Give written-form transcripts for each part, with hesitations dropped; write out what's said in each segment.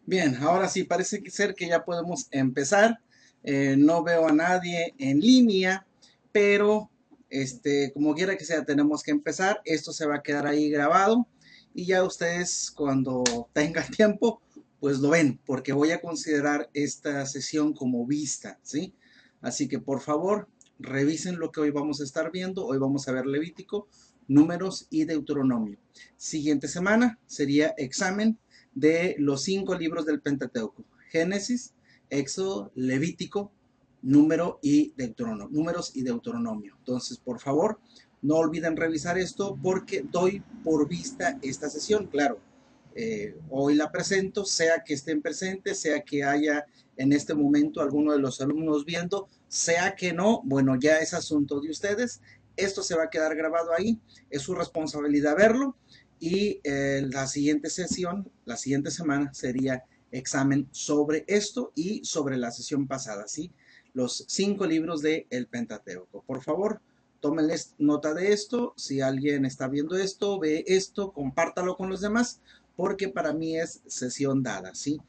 Bien, ahora sí, parece ser que ya podemos empezar. No veo a nadie en línea, pero como quiera que sea, tenemos que empezar. Esto se va a quedar ahí grabado y ya ustedes cuando tengan tiempo, pues lo ven, porque voy a considerar esta sesión como vista, ¿sí? Así que por favor, revisen lo que hoy vamos a estar viendo. Hoy vamos a ver Levítico, Números y Deuteronomio. Siguiente semana sería examen de los 5 libros del Pentateuco: Génesis, Éxodo, Levítico, Números y Deuteronomio. Entonces, por favor, no olviden revisar esto porque doy por vista esta sesión. Claro, hoy la presento, sea que estén presentes, sea que haya en este momento alguno de los alumnos viendo, sea que no, bueno, ya es asunto de ustedes. Esto se va a quedar grabado ahí, es su responsabilidad verlo y la siguiente sesión, la siguiente semana sería examen sobre esto y sobre la sesión pasada, ¿sí? Los 5 libros del Pentateuco. Por favor, tómenles nota de esto. Si alguien está viendo esto, ve esto, compártalo con los demás, porque para mí es sesión dada, ¿sí?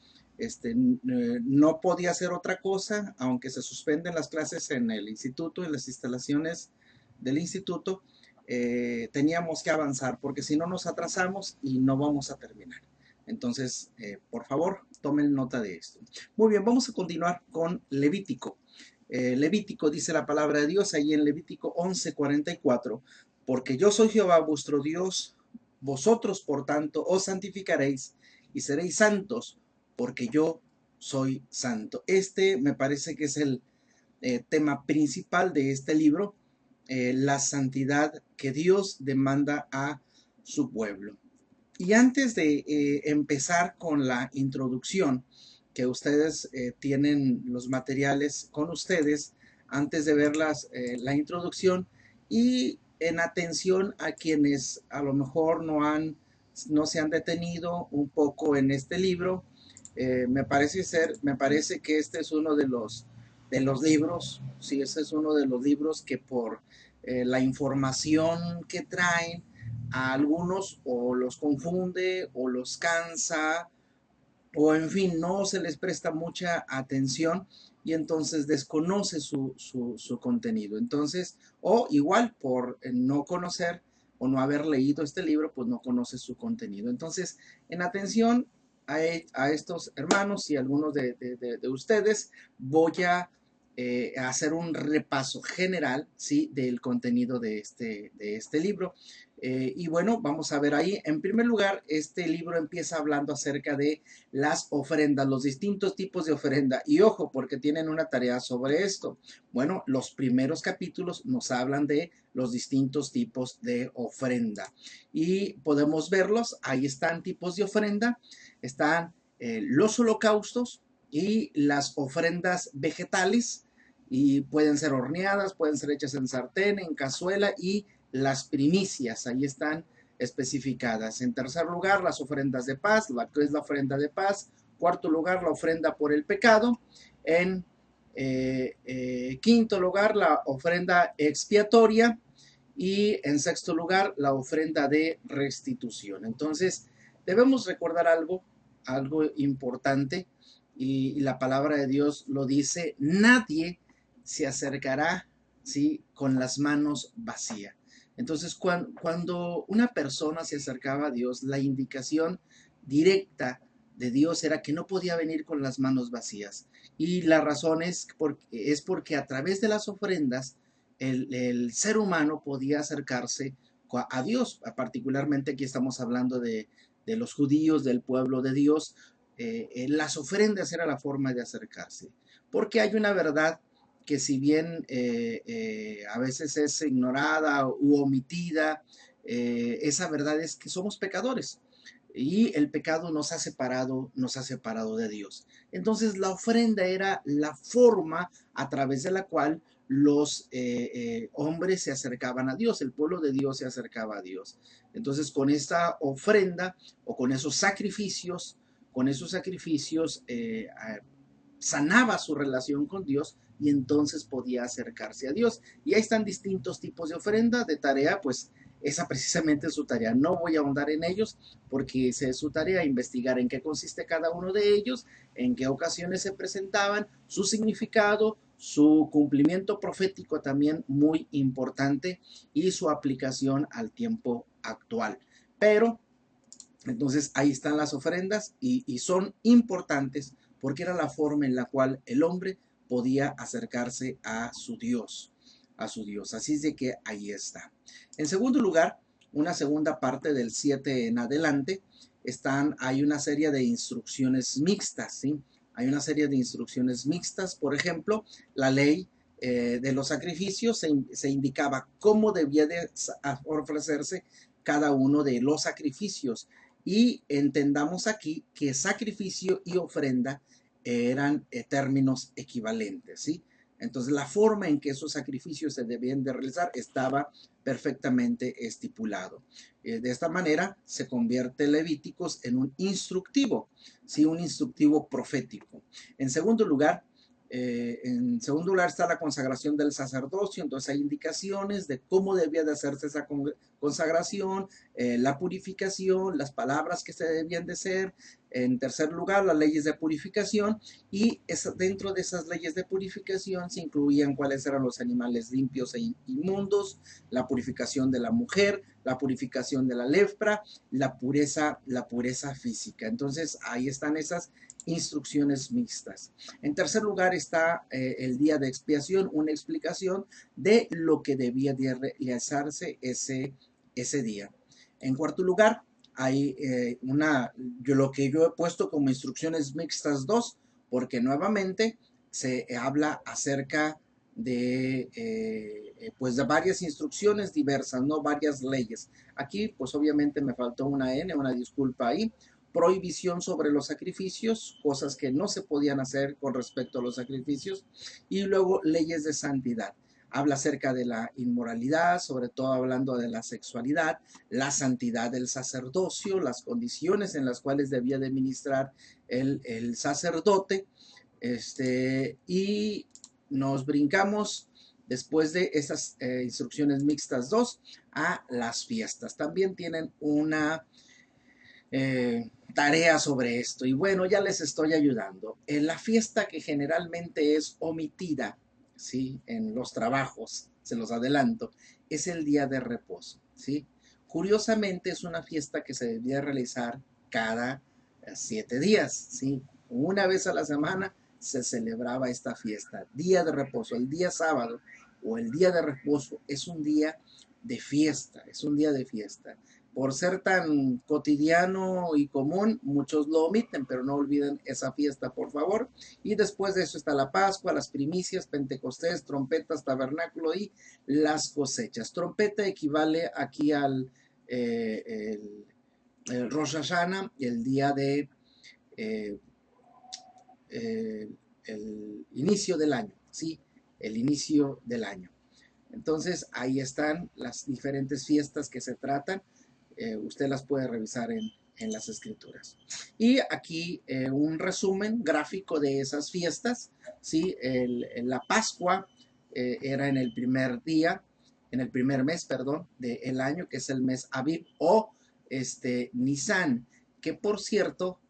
No podía hacer otra cosa, aunque se suspenden las clases en el instituto, en las instalaciones del instituto, teníamos que avanzar, porque si no nos atrasamos y no vamos a terminar. Entonces, por favor, tomen nota de esto. Muy bien, vamos a continuar con Levítico. Levítico dice la palabra de Dios ahí en Levítico 11:44, porque yo soy Jehová vuestro Dios, vosotros por tanto os santificaréis y seréis santos, porque yo soy santo. Este me parece que es el tema principal de este libro, la santidad que Dios demanda a su pueblo. Y antes de empezar con la introducción, que ustedes tienen los materiales con ustedes, antes de ver la introducción y en atención a quienes a lo mejor no se han detenido un poco en este libro, me parece que este es uno de los libros, sí, este es uno de los libros que por la información que traen, a algunos o los confunde o los cansa o en fin, no se les presta mucha atención y entonces desconoce su contenido. Entonces, o igual por no conocer o no haber leído este libro, pues no conoce su contenido. Entonces, en atención a estos hermanos y algunos de ustedes, voy a hacer un repaso general, ¿sí?, del contenido de este libro. Y bueno, vamos a ver ahí. En primer lugar, este libro empieza hablando acerca de las ofrendas, los distintos tipos de ofrenda. Y ojo, porque tienen una tarea sobre esto. Bueno, los primeros capítulos nos hablan de los distintos tipos de ofrenda. Y podemos verlos, ahí están tipos de ofrenda. Están los holocaustos y las ofrendas vegetales. Y pueden ser horneadas, pueden ser hechas en sartén, en cazuela y las primicias. Ahí están especificadas. En tercer lugar, las ofrendas de paz, la que es la ofrenda de paz. Cuarto lugar, la ofrenda por el pecado. En quinto lugar, la ofrenda expiatoria. Y en sexto lugar, la ofrenda de restitución. Entonces, debemos recordar algo importante, y la palabra de Dios lo dice: nadie se acercará, ¿sí?, con las manos vacías. Entonces, cuando una persona se acercaba a Dios, la indicación directa de Dios era que no podía venir con las manos vacías. Y la razón es porque a través de las ofrendas el ser humano podía acercarse a Dios. Particularmente aquí estamos hablando de los judíos, del pueblo de Dios. Las ofrendas era la forma de acercarse. Porque hay una verdad que, si bien a veces es ignorada u omitida, esa verdad es que somos pecadores y el pecado nos ha separado de Dios. Entonces la ofrenda era la forma a través de la cual los hombres se acercaban a Dios, el pueblo de Dios se acercaba a Dios. Entonces, con esta ofrenda o con esos sacrificios sanaba su relación con Dios y entonces podía acercarse a Dios. Y ahí están distintos tipos de ofrenda. De tarea, pues esa precisamente es su tarea. No voy a ahondar en ellos porque esa es su tarea, investigar en qué consiste cada uno de ellos, en qué ocasiones se presentaban, su significado, su cumplimiento profético también muy importante y su aplicación al tiempo actual. Pero entonces ahí están las ofrendas y son importantes porque era la forma en la cual el hombre podía acercarse a su Dios, a su Dios. Así es de que ahí está. En segundo lugar, una segunda parte del 7 en adelante, hay una serie de instrucciones mixtas, ¿sí? Hay una serie de instrucciones mixtas, por ejemplo, la ley de los sacrificios se indicaba cómo debía de ofrecerse cada uno de los sacrificios. Y entendamos aquí que sacrificio y ofrenda eran términos equivalentes, ¿sí? Entonces la forma en que esos sacrificios se debían de realizar estaba perfectamente estipulado. De esta manera se convierte Levíticos en un instructivo, ¿sí? Un instructivo profético. En segundo lugar está la consagración del sacerdocio, entonces hay indicaciones de cómo debía de hacerse esa consagración, la purificación, las palabras que se debían de ser. En tercer lugar, las leyes de purificación y dentro de esas leyes de purificación se incluían cuáles eran los animales limpios e inmundos, la purificación de la mujer, la purificación de la lepra, la pureza física. Entonces ahí están esas instrucciones mixtas. En tercer lugar está el día de expiación, una explicación de lo que debía de realizarse ese día. En cuarto lugar, hay lo que yo he puesto como instrucciones mixtas 2, porque nuevamente se habla acerca pues de varias instrucciones diversas, no varias leyes. Aquí pues obviamente me faltó una N, una disculpa ahí. Prohibición sobre los sacrificios, cosas que no se podían hacer con respecto a los sacrificios, y luego leyes de santidad. Habla acerca de la inmoralidad, sobre todo hablando de la sexualidad, la santidad del sacerdocio, las condiciones en las cuales debía de ministrar el sacerdote, y nos brincamos después de esas instrucciones mixtas 2 a las fiestas. También tienen una tarea sobre esto. Y bueno, ya les estoy ayudando. En la fiesta que generalmente es omitida, ¿sí? En los trabajos, se los adelanto, es el día de reposo, ¿sí? Curiosamente es una fiesta que se debía realizar cada 7 días, ¿sí? Una vez a la semana se celebraba esta fiesta, día de reposo, el día sábado o el día de reposo es un día de fiesta, es un día de fiesta. Por ser tan cotidiano y común, muchos lo omiten, pero no olviden esa fiesta, por favor. Y después de eso está la Pascua, las primicias, Pentecostés, trompetas, tabernáculo y las cosechas. Trompeta equivale aquí al el Rosh Hashanah, el día de eh, el inicio del año, ¿sí? El inicio del año. Entonces, ahí están las diferentes fiestas que se tratan. Usted las puede revisar en las escrituras. Y aquí un resumen gráfico de esas fiestas, ¿sí? La Pascua era en el primer día, en el primer mes, perdón, del año, que es el mes Aviv o Nisan, que por cierto,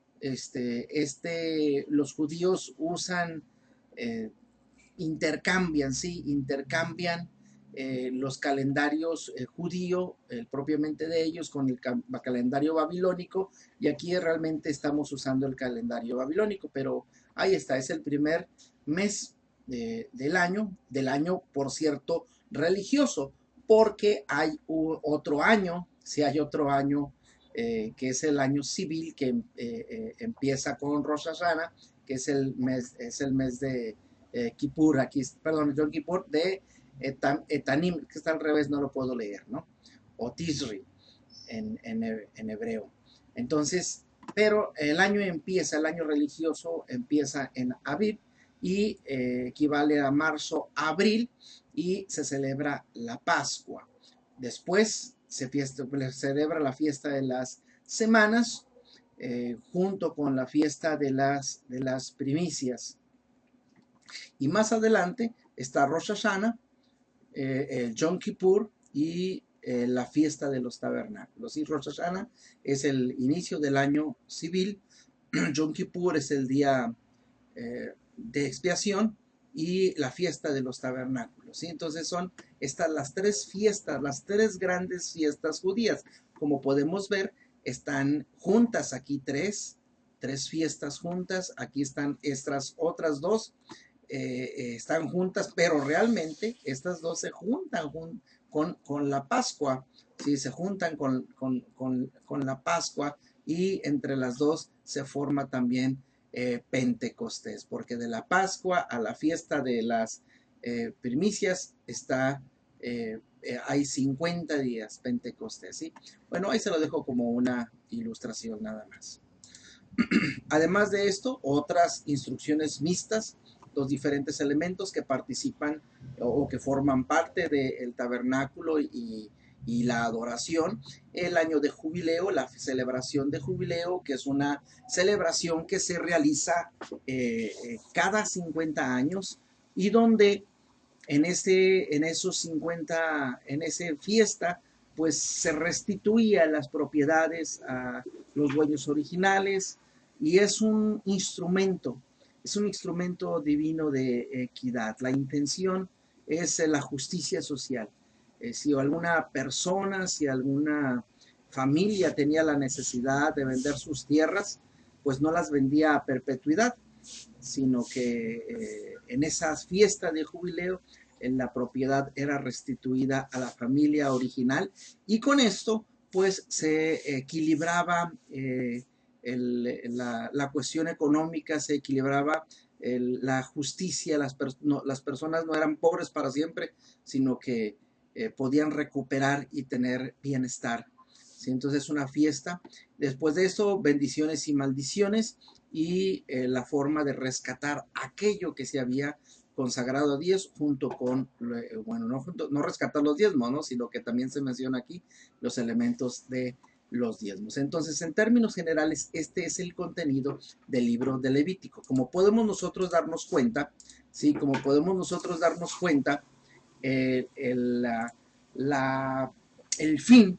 los judíos usan, eh, intercambian, sí, intercambian los calendarios judío, propiamente de ellos, con el calendario babilónico, y aquí realmente estamos usando el calendario babilónico, pero ahí está, es el primer mes del año, por cierto, religioso, porque hay otro año, si hay otro año, que es el año civil, que empieza con Rosh Hashanah, que es el mes de Kippur, aquí, perdón, Yom Kippur, de Etanim, que está al revés, no lo puedo leer, ¿no? O Tishri en hebreo. Entonces, pero el año religioso empieza en Aviv y equivale a marzo, abril, y se celebra la Pascua. Después se celebra la fiesta de las semanas, junto con la fiesta de las primicias. Y más adelante está Rosh Hashanah, el Yom Kippur y la fiesta de los tabernáculos. Y Rosh Hashanah es el inicio del año civil, Yom Kippur es el día de expiación y la fiesta de los tabernáculos. ¿Sí? Entonces son estas las tres fiestas, las tres grandes fiestas judías. Como podemos ver, están juntas aquí tres fiestas juntas. Aquí están estas otras dos, están juntas, pero realmente estas dos se juntan con la Pascua. ¿Sí? Se juntan con la Pascua y entre las dos se forma también Pentecostés, porque de la Pascua a la fiesta de las primicias hay 50 días Pentecostés, ¿sí? Bueno, ahí se lo dejo como una ilustración nada más. Además de esto, otras instrucciones mixtas, los diferentes elementos que participan o que forman parte del tabernáculo y la adoración, el año de jubileo, la celebración de jubileo, que es una celebración que se realiza cada 50 años y donde en esos 50, en esa fiesta, pues se restituía las propiedades a los dueños originales y es un instrumento divino de equidad. La intención es la justicia social. Si alguna persona, si alguna familia tenía la necesidad de vender sus tierras, pues no las vendía a perpetuidad, sino que en esas fiestas de jubileo la propiedad era restituida a la familia original y con esto pues se equilibraba la cuestión económica, se equilibraba la justicia, las personas no eran pobres para siempre, sino que podían recuperar y tener bienestar. ¿Sí? Entonces es una fiesta. Después de eso, bendiciones y maldiciones y la forma de rescatar aquello que se había consagrado a Dios junto con, bueno, no rescatar los diezmos, ¿no? Sino que también se menciona aquí los elementos de los diezmos. Entonces, en términos generales, este es el contenido del libro de Levítico. Como podemos nosotros darnos cuenta, ¿sí? Como podemos nosotros darnos cuenta, el fin,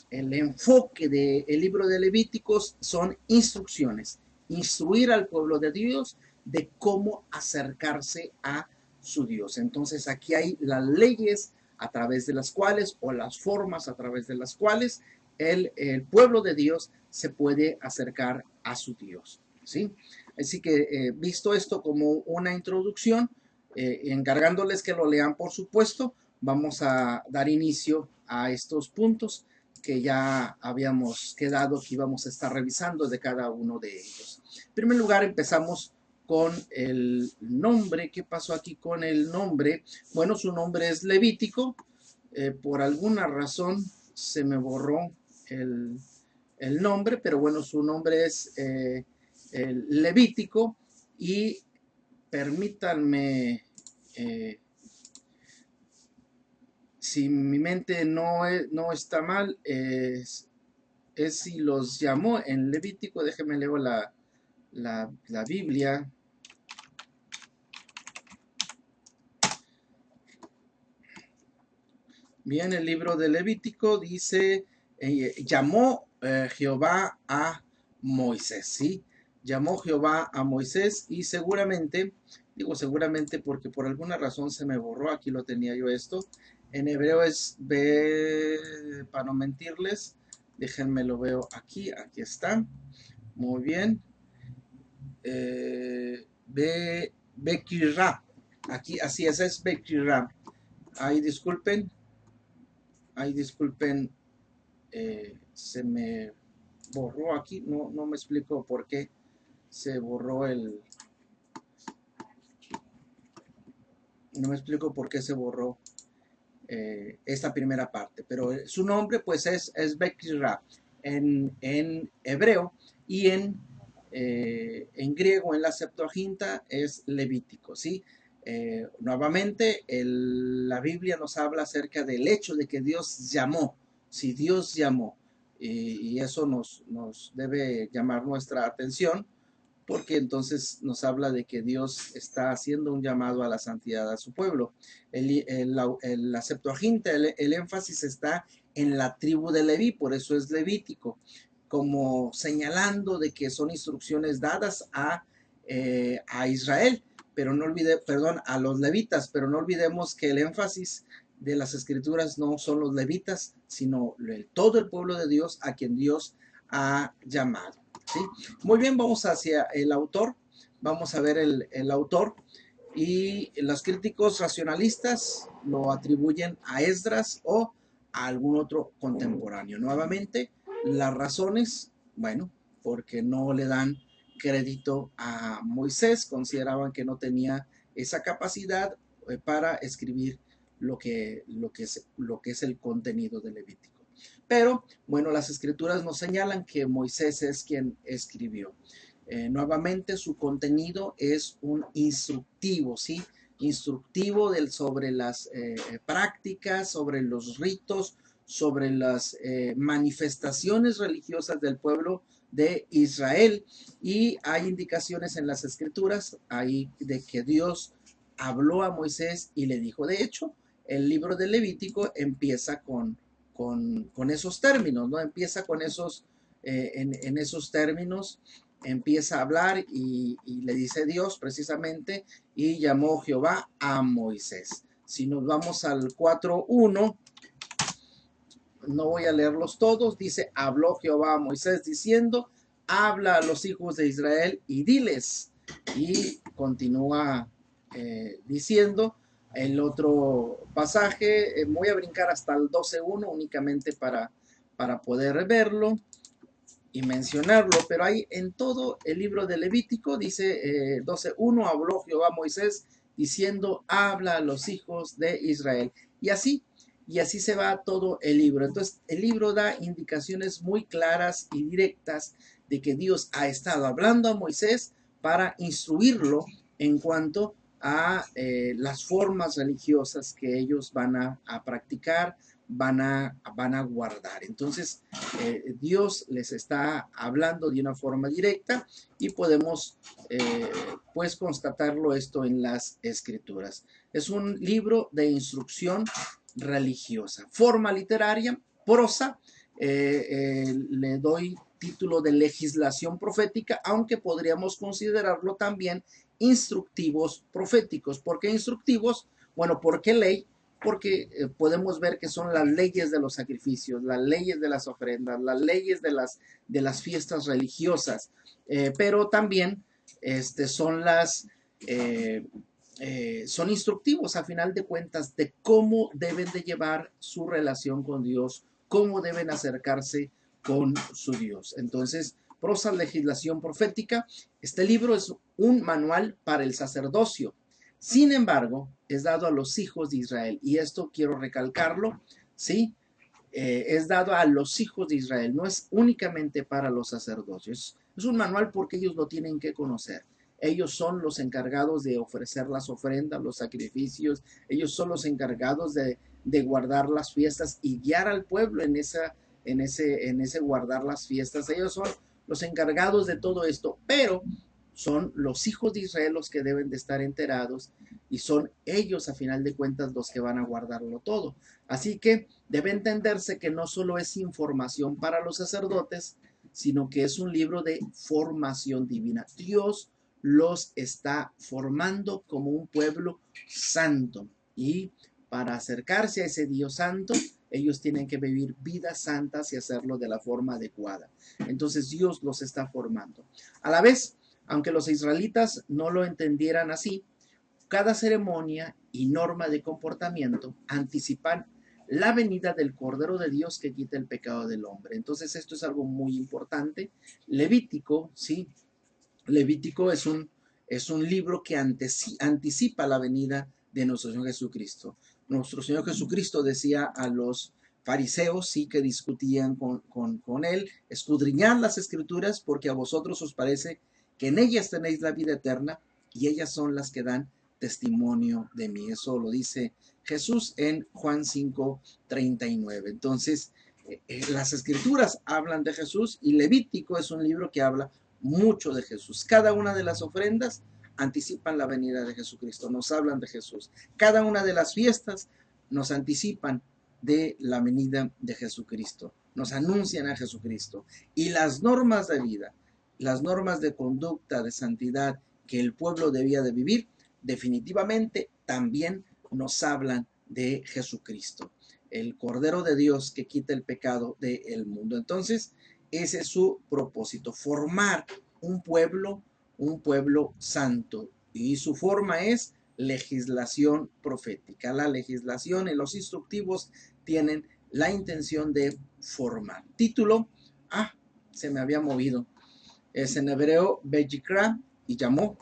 el enfoque del libro de Levíticos son instrucciones, instruir al pueblo de Dios de cómo acercarse a su Dios. Entonces aquí hay las leyes a través de las cuales, o las formas a través de las cuales el pueblo de Dios se puede acercar a su Dios. ¿Sí? Así que visto esto como una introducción, encargándoles que lo lean, por supuesto, vamos a dar inicio a estos puntos que ya habíamos quedado que íbamos a estar revisando de cada uno de ellos. En primer lugar, empezamos con el nombre. ¿Qué pasó aquí con el nombre? Bueno, su nombre es Levítico. Por alguna razón se me borró el nombre, pero bueno, su nombre es Levítico y permítanme, si mi mente no está mal, es si los llamó en Levítico. Déjenme leer la Biblia. Bien, el libro de Levítico dice, llamó Jehová a Moisés, ¿sí? Llamó Jehová a Moisés y seguramente, digo seguramente porque por alguna razón se me borró, aquí lo tenía yo esto, en hebreo es, para no mentirles, déjenme lo veo aquí está, muy bien, Bekirá, aquí así es Bekirá, ahí disculpen, se me borró aquí, no me explico por qué se borró no me explico por qué se borró esta primera parte, pero su nombre pues es Bekirá en hebreo y en griego, en la Septuaginta, es Levítico, ¿sí? Nuevamente, la Biblia nos habla acerca del hecho de que Dios llamó, si Dios llamó, y eso nos debe llamar nuestra atención, porque entonces nos habla de que Dios está haciendo un llamado a la santidad a su pueblo. La Septuaginta, el énfasis está en la tribu de Leví, por eso es Levítico, como señalando de que son instrucciones dadas a Israel, pero no olvide, perdón, a los levitas, pero no olvidemos que el énfasis de las escrituras no son los levitas, sino todo el pueblo de Dios a quien Dios ha llamado. ¿Sí? Muy bien, vamos hacia el autor, vamos a ver el autor, y los críticos racionalistas lo atribuyen a Esdras o a algún otro contemporáneo. Nuevamente, las razones, bueno, porque no le dan crédito a Moisés, consideraban que no tenía esa capacidad para escribir lo que es el contenido del Levítico. Pero, bueno, las escrituras nos señalan que Moisés es quien escribió. Nuevamente, su contenido es un instructivo, ¿sí? Instructivo sobre las prácticas, sobre los ritos, sobre las manifestaciones religiosas del pueblo de Israel. Y hay indicaciones en las escrituras ahí de que Dios habló a Moisés y le dijo. De hecho, el libro de Levítico empieza con esos términos, ¿no? Empieza con esos, en esos términos, empieza a hablar y le dice Dios precisamente, y llamó Jehová a Moisés. Si nos vamos al 4:1, no voy a leerlos todos, dice, habló Jehová a Moisés diciendo, habla a los hijos de Israel y diles. Y continúa diciendo el otro pasaje, voy a brincar hasta el 12:1 únicamente para poder verlo y mencionarlo, pero ahí en todo el libro de Levítico dice 12:1, habló Jehová a Moisés diciendo, habla a los hijos de Israel. Y así se va todo el libro. Entonces, el libro da indicaciones muy claras y directas de que Dios ha estado hablando a Moisés para instruirlo en cuanto a las formas religiosas que ellos van a practicar, van a guardar. Entonces, Dios les está hablando de una forma directa y podemos pues constatarlo esto en las escrituras. Es un libro de instrucción religiosa. Forma literaria, prosa, le doy título de legislación profética, aunque podríamos considerarlo también instructivos proféticos. ¿Por qué instructivos? Bueno, ¿por qué ley? Porque podemos ver que son las leyes de los sacrificios, las leyes de las ofrendas, las leyes de las fiestas religiosas, pero también son son instructivos a final de cuentas de cómo deben de llevar su relación con Dios, cómo deben acercarse con su Dios. Entonces, prosa, legislación profética, este libro es un manual para el sacerdocio. Sin embargo, es dado a los hijos de Israel, y esto quiero recalcarlo, ¿sí? Es dado a los hijos de Israel, no es únicamente para los sacerdocios. Es un manual porque ellos lo tienen que conocer. Ellos son los encargados de ofrecer las ofrendas, los sacrificios. Ellos son los encargados de guardar las fiestas y guiar al pueblo en ese guardar las fiestas. Ellos son los encargados de todo esto, pero son los hijos de Israel los que deben de estar enterados y son ellos a final de cuentas los que van a guardarlo todo. Así que debe entenderse que no solo es información para los sacerdotes, sino que es un libro de formación divina. Dios los está formando como un pueblo santo, y para acercarse a ese Dios santo, ellos tienen que vivir vidas santas y hacerlo de la forma adecuada. Entonces Dios los está formando. A la vez, aunque los israelitas no lo entendieran así, cada ceremonia y norma de comportamiento anticipan la venida del Cordero de Dios que quita el pecado del hombre. Entonces esto es algo muy importante. Levítico, ¿sí? Levítico es un libro que anticipa la venida de nuestro Señor Jesucristo. Nuestro Señor Jesucristo decía a los fariseos, sí, que discutían con él, escudriñad las escrituras porque a vosotros os parece que en ellas tenéis la vida eterna y ellas son las que dan testimonio de mí. Eso lo dice Jesús en Juan 5:39. Entonces, las escrituras hablan de Jesús y Levítico es un libro que habla mucho de Jesús. Cada una de las ofrendas anticipan la venida de Jesucristo, nos hablan de Jesús. Cada una de las fiestas nos anticipan de la venida de Jesucristo, nos anuncian a Jesucristo. Y las normas de vida, las normas de conducta, de santidad que el pueblo debía de vivir, definitivamente también nos hablan de Jesucristo, el Cordero de Dios que quita el pecado del mundo. Entonces, ese es su propósito, formar un pueblo santo. Y su forma es legislación profética. La legislación y los instructivos tienen la intención de formar. Título, se me había movido. Es en hebreo, Vayikra y llamó.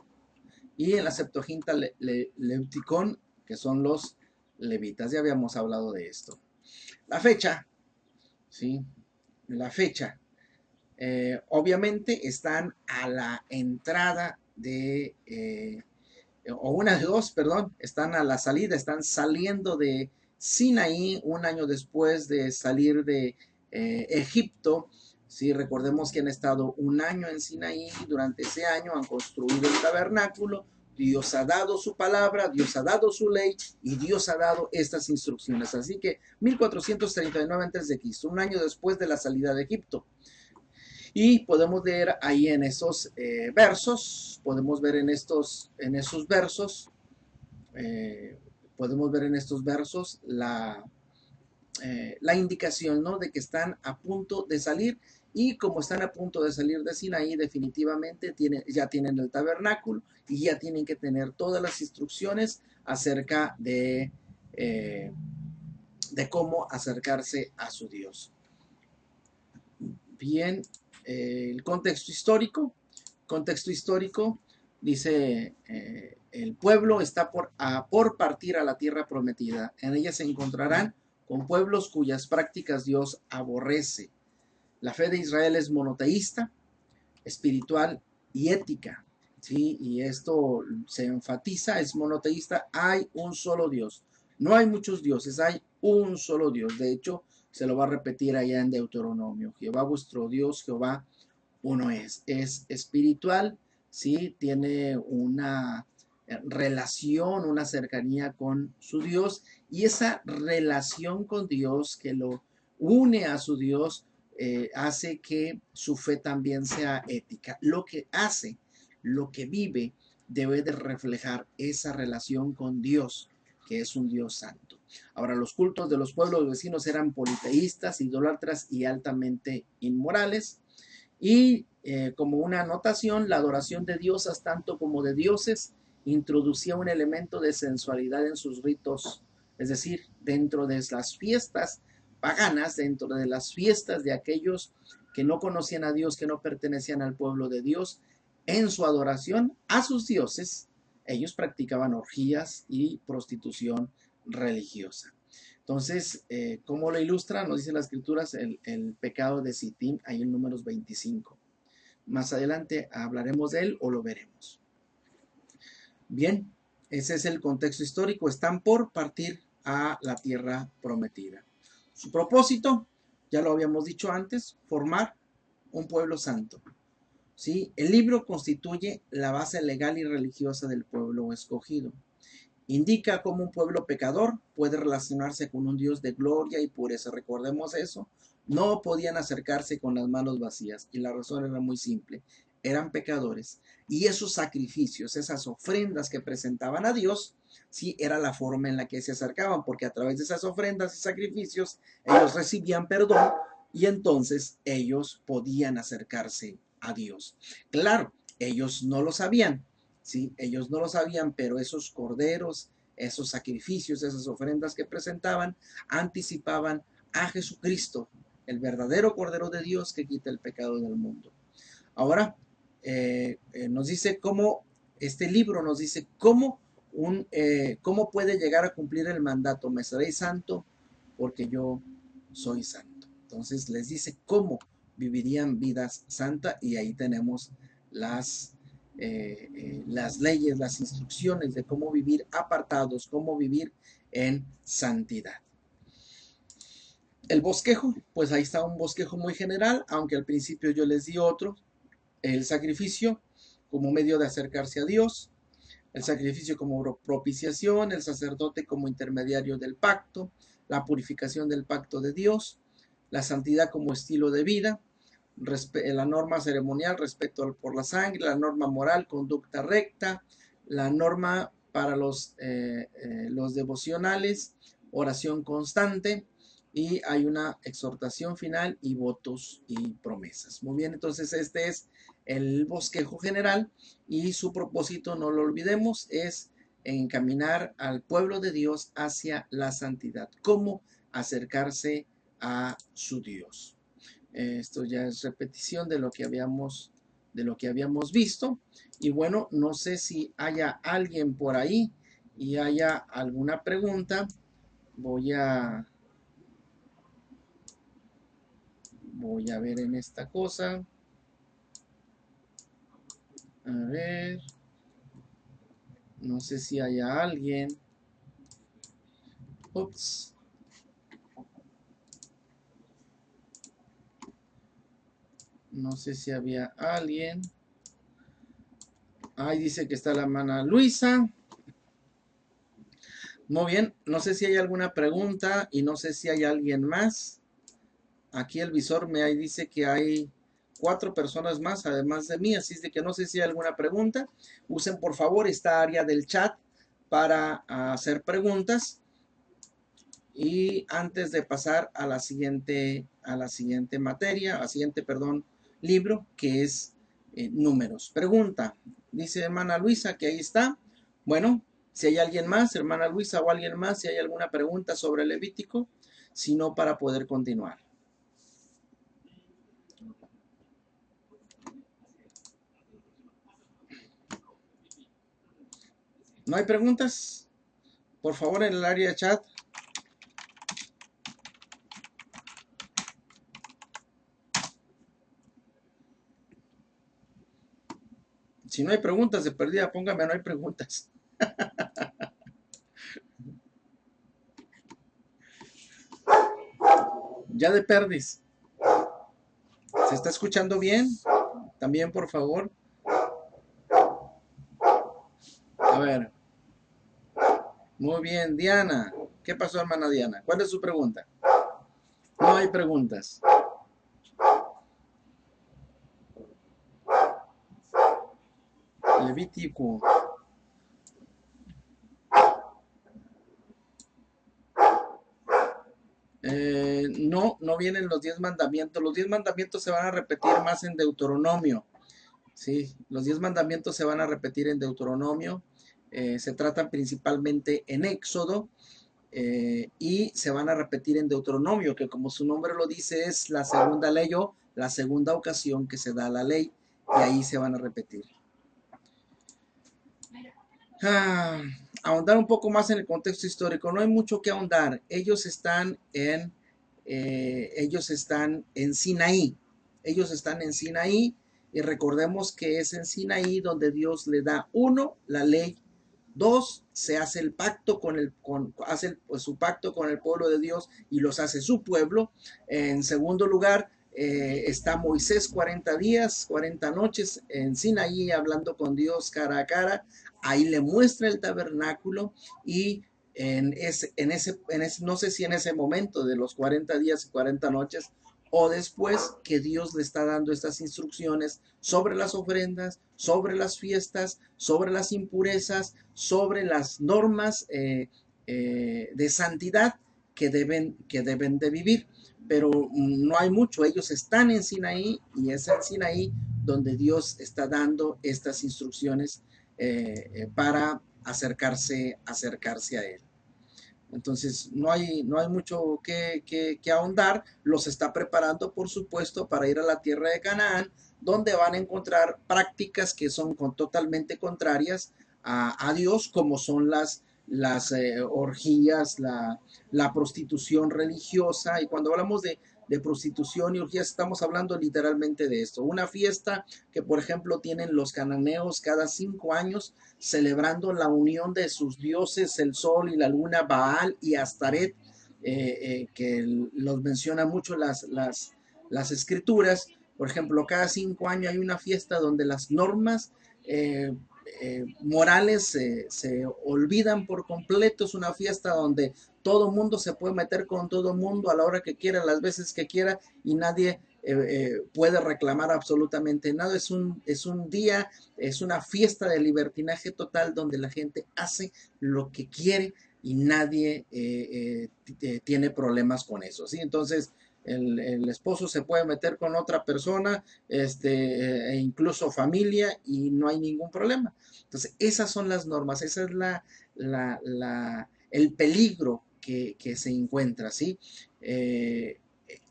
Y en la Septuaginta, Leuticón, que son los levitas. Ya habíamos hablado de esto. La fecha, ¿sí? La fecha. Obviamente están a la entrada de, o una de dos, perdón, están a la salida, están saliendo de Sinaí un año después de salir de Egipto. Sí, recordemos que han estado un año en Sinaí, durante ese año han construido el tabernáculo, Dios ha dado su palabra, Dios ha dado su ley y Dios ha dado estas instrucciones. Así que 1439 a.C., un año después de la salida de Egipto. Y podemos ver ahí en esos versos, podemos ver en esos versos, podemos ver en estos versos la indicación, ¿no?, de que están a punto de salir. Y como están a punto de salir de Sinaí, definitivamente ya tienen el tabernáculo y ya tienen que tener todas las instrucciones acerca de cómo acercarse a su Dios. Bien, el contexto histórico. Contexto histórico dice, el pueblo está por partir a la tierra prometida. En ella se encontrarán con pueblos cuyas prácticas Dios aborrece. La fe de Israel es monoteísta, espiritual y ética. ¿Sí? Y esto se enfatiza, es monoteísta, hay un solo Dios. No hay muchos dioses, hay un solo Dios. De hecho, se lo va a repetir allá en Deuteronomio. Jehová vuestro Dios, Jehová uno es espiritual, ¿sí? Tiene una relación, una cercanía con su Dios, y esa relación con Dios que lo une a su Dios hace que su fe también sea ética. Lo que hace, lo que vive, debe de reflejar esa relación con Dios, que es un Dios santo. Ahora, los cultos de los pueblos vecinos eran politeístas, idólatras y altamente inmorales. Y como una anotación, la adoración de diosas tanto como de dioses introducía un elemento de sensualidad en sus ritos, es decir, dentro de las fiestas paganas, dentro de las fiestas de aquellos que no conocían a Dios, que no pertenecían al pueblo de Dios, en su adoración a sus dioses, ellos practicaban orgías y prostitución religiosa. Entonces, ¿cómo lo ilustra? Nos dice las escrituras el pecado de Sitín, ahí en Números 25. Más adelante hablaremos de él o lo veremos. Bien, ese es el contexto histórico. Están por partir a la tierra prometida. Su propósito, ya lo habíamos dicho antes, formar un pueblo santo. ¿Sí? El libro constituye la base legal y religiosa del pueblo escogido. Indica cómo un pueblo pecador puede relacionarse con un Dios de gloria y pureza. Recordemos eso. No podían acercarse con las manos vacías y la razón era muy simple. Eran pecadores y esos sacrificios, esas ofrendas que presentaban a Dios, sí era la forma en la que se acercaban, porque a través de esas ofrendas y sacrificios ellos recibían perdón y entonces ellos podían acercarse a Dios. Claro, ellos no lo sabían. ¿Sí? Ellos no lo sabían, pero esos corderos, esos sacrificios, esas ofrendas que presentaban, anticipaban a Jesucristo, el verdadero Cordero de Dios que quita el pecado del mundo. Ahora, nos dice cómo, este libro nos dice cómo puede llegar a cumplir el mandato: me seréis santo porque yo soy santo. Entonces les dice cómo vivirían vidas santas y ahí tenemos las leyes, las instrucciones de cómo vivir apartados, cómo vivir en santidad. El bosquejo, pues ahí está un bosquejo muy general, aunque al principio yo les di otro. el sacrificio como medio de acercarse a Dios, el sacrificio como propiciación, el sacerdote como intermediario del pacto, la purificación del pacto de Dios, la santidad como estilo de vida, la norma ceremonial, respeto por la sangre, la norma moral, conducta recta, la norma para los devocionales, oración constante, y hay una exhortación final y votos y promesas. Muy bien, entonces este es el bosquejo general y su propósito, no lo olvidemos, es encaminar al pueblo de Dios hacia la santidad. ¿Cómo acercarse a su Dios? Esto ya es repetición de lo que habíamos visto. Y bueno, no sé si haya alguien por ahí y haya alguna pregunta. Voy a ver en esta cosa. A ver. No sé si haya alguien. Ups. No sé si había alguien. Ahí dice que está la hermana Luisa. Muy bien, no sé si hay alguna pregunta y no sé si hay alguien más. Aquí el visor me dice que hay 4 personas más además de mí, así es de que no sé si hay alguna pregunta. Usen por favor esta área del chat para hacer preguntas. Y antes de pasar a la siguiente materia, perdón, libro, que es números. Pregunta, dice hermana Luisa que ahí está. Bueno, si hay alguien más, hermana Luisa o alguien más, si hay alguna pregunta sobre Levítico, si no, para poder continuar. ¿No hay preguntas? Por favor, en el área de chat. Si no hay preguntas de perdida, póngame no hay preguntas. Ya de perdis. ¿Se está escuchando bien? También, por favor. A ver. Muy bien, Diana. ¿Qué pasó, hermana Diana? ¿Cuál es su pregunta? No hay preguntas. Levítico. No vienen los 10 mandamientos. Los 10 mandamientos se van a repetir más en Deuteronomio. Sí, los 10 mandamientos se van a repetir en Deuteronomio. Se tratan principalmente en Éxodo. Y se van a repetir en Deuteronomio, que como su nombre lo dice es la segunda ley o la segunda ocasión que se da la ley, y ahí se van a repetir. Ahondar un poco más en el contexto histórico, no hay mucho que ahondar. Ellos están en Sinaí. Ellos están en Sinaí y recordemos que es en Sinaí donde Dios le da, 1, la ley. 2, se hace el pacto su pacto con el pueblo de Dios y los hace su pueblo. En segundo lugar, está Moisés 40 días, 40 noches en Sinaí hablando con Dios cara a cara. Ahí le muestra el tabernáculo y no sé si en ese momento de los 40 días y 40 noches o después que Dios le está dando estas instrucciones sobre las ofrendas, sobre las fiestas, sobre las impurezas, sobre las normas de santidad que deben de vivir. Pero no hay mucho, ellos están en Sinaí y es en Sinaí donde Dios está dando estas instrucciones para acercarse a Él. Entonces, no hay mucho que ahondar. Los está preparando, por supuesto, para ir a la tierra de Canaán, donde van a encontrar prácticas que son totalmente contrarias a Dios, como son las orgías, la prostitución religiosa. Y cuando hablamos de prostitución y orgías, estamos hablando literalmente de esto. Una fiesta que, por ejemplo, tienen los cananeos cada 5 años, celebrando la unión de sus dioses, el sol y la luna, Baal y Astaret, que los menciona mucho las escrituras, Por ejemplo, cada 5 años hay una fiesta donde las normas morales se olvidan por completo. Es una fiesta donde todo mundo se puede meter con todo mundo a la hora que quiera, las veces que quiera, y nadie puede reclamar absolutamente nada. Es un día, es una fiesta de libertinaje total donde la gente hace lo que quiere y nadie tiene problemas con eso, ¿sí? Entonces, el esposo se puede meter con otra persona, e incluso familia, y no hay ningún problema. Entonces, esas son las normas, esa es el peligro que se encuentra, ¿sí? Eh,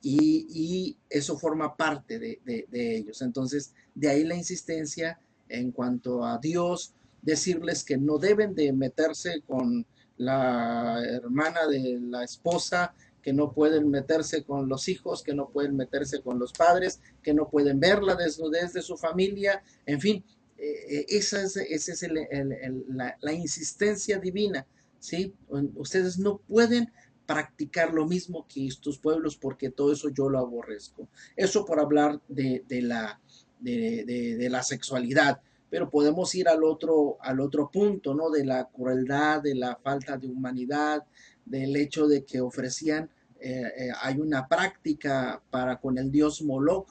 y eso forma parte de ellos. Entonces, de ahí la insistencia en cuanto a Dios, decirles que no deben de meterse con la hermana de la esposa, que no pueden meterse con los hijos, que no pueden meterse con los padres, que no pueden ver la desnudez de su familia, en fin, esa es la insistencia divina, ¿sí? Ustedes no pueden practicar lo mismo que estos pueblos porque todo eso yo lo aborrezco. Eso por hablar de la sexualidad, pero podemos ir al otro punto, ¿no? De la crueldad, de la falta de humanidad, del hecho de que ofrecían, hay una práctica para con el dios Moloch,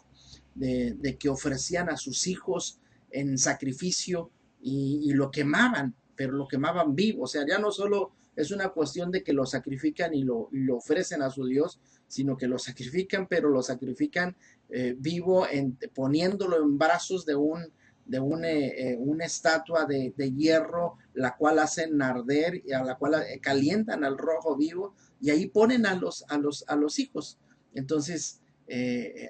de que ofrecían a sus hijos en sacrificio y lo quemaban, pero lo quemaban vivo. O sea, ya no solo es una cuestión de que lo sacrifican y lo ofrecen a su Dios, sino que lo sacrifican, pero lo sacrifican vivo, poniéndolo en brazos de una estatua de hierro, la cual hacen arder y a la cual calientan al rojo vivo, y ahí ponen a los hijos. Entonces,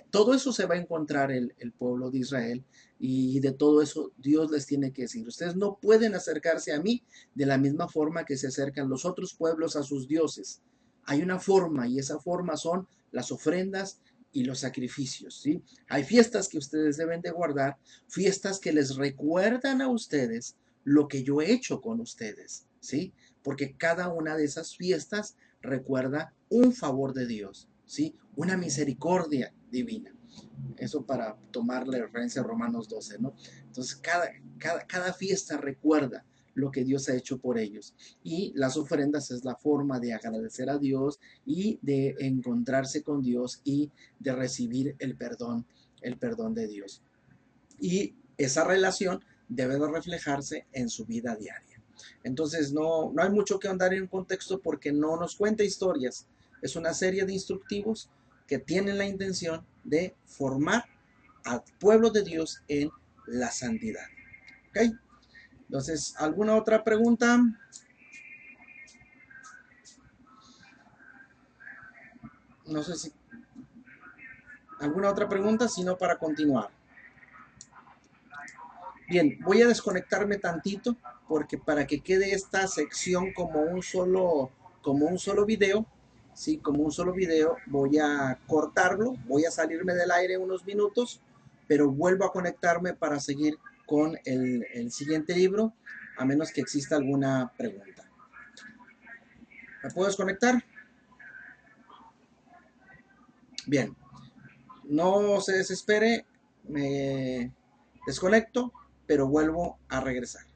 todo eso se va a encontrar el pueblo de Israel, y de todo eso Dios les tiene que decir: ustedes no pueden acercarse a mí de la misma forma que se acercan los otros pueblos a sus dioses. Hay una forma, y esa forma son las ofrendas y los sacrificios, ¿sí? Hay fiestas que ustedes deben de guardar, fiestas que les recuerdan a ustedes lo que yo he hecho con ustedes, ¿sí? Porque cada una de esas fiestas recuerda un favor de Dios, ¿sí? Una misericordia divina. Eso para tomar la referencia a Romanos 12, ¿no? Entonces, cada fiesta recuerda lo que Dios ha hecho por ellos. Y las ofrendas es la forma de agradecer a Dios y de encontrarse con Dios y de recibir el perdón de Dios. Y esa relación debe de reflejarse en su vida diaria. Entonces, no hay mucho que andar en un contexto porque no nos cuenta historias. Es una serie de instructivos que tienen la intención de formar al pueblo de Dios en la santidad. ¿Ok? Entonces, ¿alguna otra pregunta? No sé si... ¿Alguna otra pregunta? Si no, para continuar. Bien, voy a desconectarme tantito porque para que quede esta sección como un solo video, ¿sí? Como un solo video, voy a cortarlo, voy a salirme del aire unos minutos, pero vuelvo a conectarme para seguir con el siguiente libro, a menos que exista alguna pregunta. ¿Me puedo desconectar? Bien, no se desespere, me desconecto, pero vuelvo a regresar.